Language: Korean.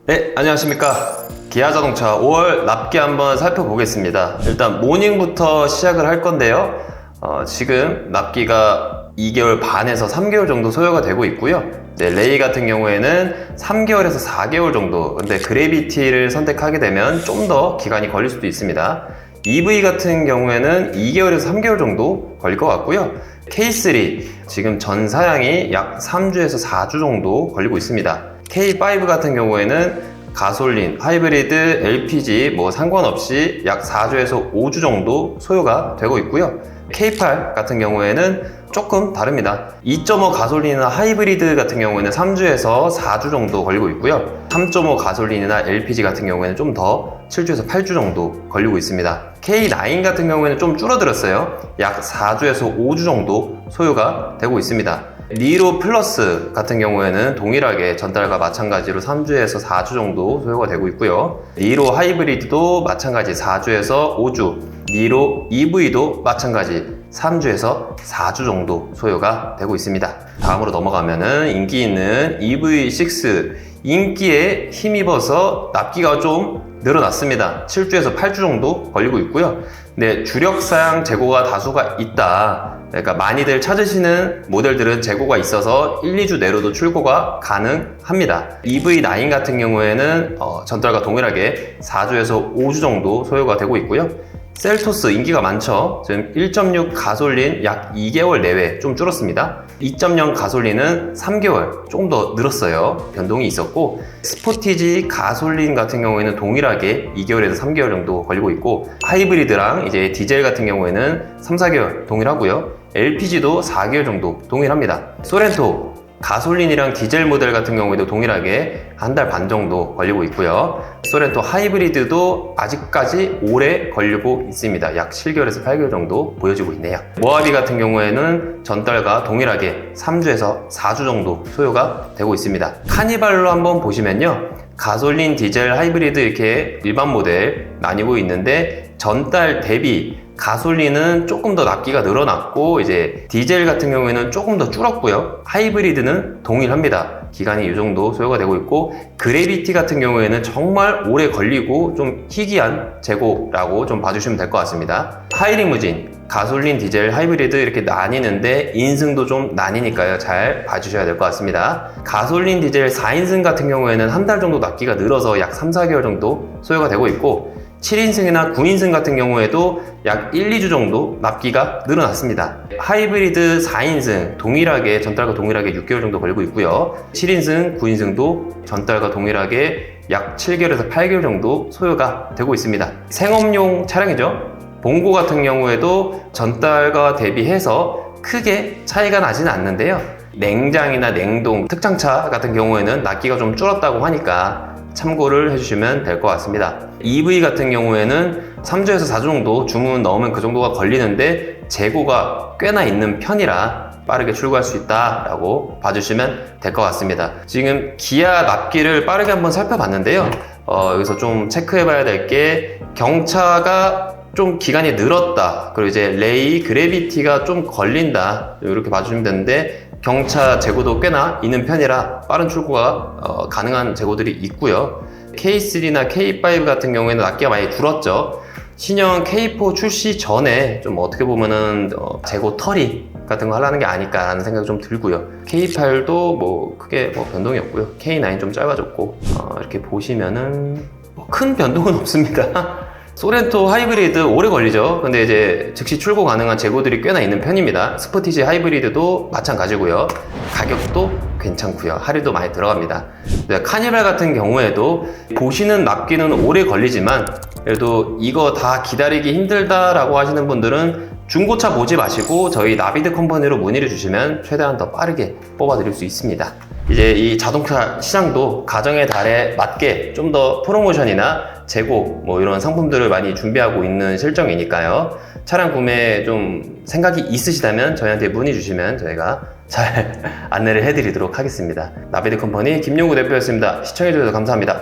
네, 안녕하십니까. 기아자동차 5월 납기 한번 살펴보겠습니다. 일단 모닝부터 시작을 할 건데요. 지금 납기가 2개월 반에서 3개월 정도 소요가 되고 있고요. 네, 레이 같은 경우에는 3개월에서 4개월 정도. 근데 그래비티를 선택하게 되면 좀 더 기간이 걸릴 수도 있습니다. EV 같은 경우에는 2개월에서 3개월 정도 걸릴 것 같고요. K3 지금 전 사양이 약 3주에서 4주 정도 걸리고 있습니다. K5 같은 경우에는 가솔린, 하이브리드, LPG 뭐 상관없이 약 4주에서 5주 정도 소요가 되고 있고요. K8 같은 경우에는 조금 다릅니다. 2.5 가솔린이나 하이브리드 같은 경우에는 3주에서 4주 정도 걸리고 있고요. 3.5 가솔린이나 LPG 같은 경우에는 좀 더 7주에서 8주 정도 걸리고 있습니다. K9 같은 경우에는 좀 줄어들었어요. 약 4주에서 5주 정도 소요가 되고 있습니다. 니로 플러스 같은 경우에는 동일하게 전달과 마찬가지로 3주에서 4주 정도 소요가 되고 있고요. 니로 하이브리드도 마찬가지 4주에서 5주, 니로 EV도 마찬가지 3주에서 4주 정도 소요가 되고 있습니다. 다음으로 넘어가면은 인기 있는 EV6 인기에 힘입어서 납기가 좀 늘어났습니다. 7주에서 8주 정도 걸리고 있고요. 네, 주력 사양 재고가 다수가 있다. 그러니까 많이들 찾으시는 모델들은 재고가 있어서 1, 2주 내로도 출고가 가능합니다. EV9 같은 경우에는 전달과 동일하게 4주에서 5주 정도 소요가 되고 있고요. 셀토스 인기가 많죠. 지금 1.6 가솔린 약 2개월 내외 좀 줄었습니다. 2.0 가솔린은 3개월 조금 더 늘었어요. 변동이 있었고, 스포티지 가솔린 같은 경우에는 동일하게 2개월에서 3개월 정도 걸리고 있고, 하이브리드랑 이제 디젤 같은 경우에는 3, 4개월 동일하고요. LPG도 4개월 정도 동일합니다. 소렌토 가솔린이랑 디젤 모델 같은 경우에도 동일하게 한 달 반 정도 걸리고 있고요. 소렌토 하이브리드도 아직까지 오래 걸리고 있습니다. 약 7개월에서 8개월 정도 보여지고 있네요. 모하비 같은 경우에는 전달과 동일하게 3주에서 4주 정도 소요가 되고 있습니다. 카니발로 한번 보시면요. 가솔린, 디젤, 하이브리드 이렇게 일반 모델 나뉘고 있는데 전달 대비 가솔린은 조금 더 납기가 늘어났고, 이제 디젤 같은 경우에는 조금 더 줄었고요. 하이브리드는 동일합니다. 기간이 이 정도 소요가 되고 있고, 그래비티 같은 경우에는 정말 오래 걸리고 좀 희귀한 재고라고 좀 봐주시면 될 것 같습니다. 하이리무진, 가솔린, 디젤, 하이브리드 이렇게 나뉘는데 인승도 좀 나뉘니까요. 잘 봐주셔야 될 것 같습니다. 가솔린, 디젤 4인승 같은 경우에는 한 달 정도 납기가 늘어서 약 3, 4개월 정도 소요가 되고 있고, 7인승이나 9인승 같은 경우에도 약 1, 2주 정도 납기가 늘어났습니다. 하이브리드 4인승 동일하게 전달과 동일하게 6개월 정도 걸리고 있고요. 7인승, 9인승도 전달과 동일하게 약 7개월에서 8개월 정도 소요가 되고 있습니다. 생업용 차량이죠. 봉고 같은 경우에도 전달과 대비해서 크게 차이가 나지는 않는데요. 냉장이나 냉동, 특장차 같은 경우에는 납기가 좀 줄었다고 하니까 참고를 해주시면 될 것 같습니다. EV 같은 경우에는 3주에서 4주 정도 주문 넣으면 그 정도가 걸리는데 재고가 꽤나 있는 편이라 빠르게 출고할 수 있다라고 봐주시면 될 것 같습니다. 지금 기아 납기를 빠르게 한번 살펴봤는데요. 여기서 좀 체크해봐야 될 게 경차가 좀 기간이 늘었다. 그리고 이제 레이, 그래비티가 좀 걸린다. 이렇게 봐주시면 되는데, 경차 재고도 꽤나 있는 편이라 빠른 출고가 가능한 재고들이 있고요. K3나 K5 같은 경우에는 납기가 많이 줄었죠. 신형 K4 출시 전에 좀 어떻게 보면은 재고 털이 같은 거 하려는 게 아닐까라는 생각이 좀 들고요. K8도 뭐 크게 변동이 없고요. K9 좀 짧아졌고, 이렇게 보시면은 큰 변동은 없습니다. 소렌토 하이브리드 오래 걸리죠. 근데 이제 즉시 출고 가능한 재고들이 꽤나 있는 편입니다. 스포티지 하이브리드도 마찬가지고요. 가격도 괜찮고요. 할인도 많이 들어갑니다. 카니발 같은 경우에도 보시는 납기는 오래 걸리지만, 그래도 이거 다 기다리기 힘들다라고 하시는 분들은 중고차 보지 마시고 저희 나비드 컴퍼니로 문의를 주시면 최대한 더 빠르게 뽑아드릴 수 있습니다. 이제 이 자동차 시장도 가정의 달에 맞게 좀 더 프로모션이나 재고 이런 상품들을 많이 준비하고 있는 실정이니까요. 차량 구매 좀 생각이 있으시다면 저희한테 문의 주시면 저희가 잘 안내를 해드리도록 하겠습니다. 나비드 컴퍼니 김용구 대표였습니다. 시청해주셔서 감사합니다.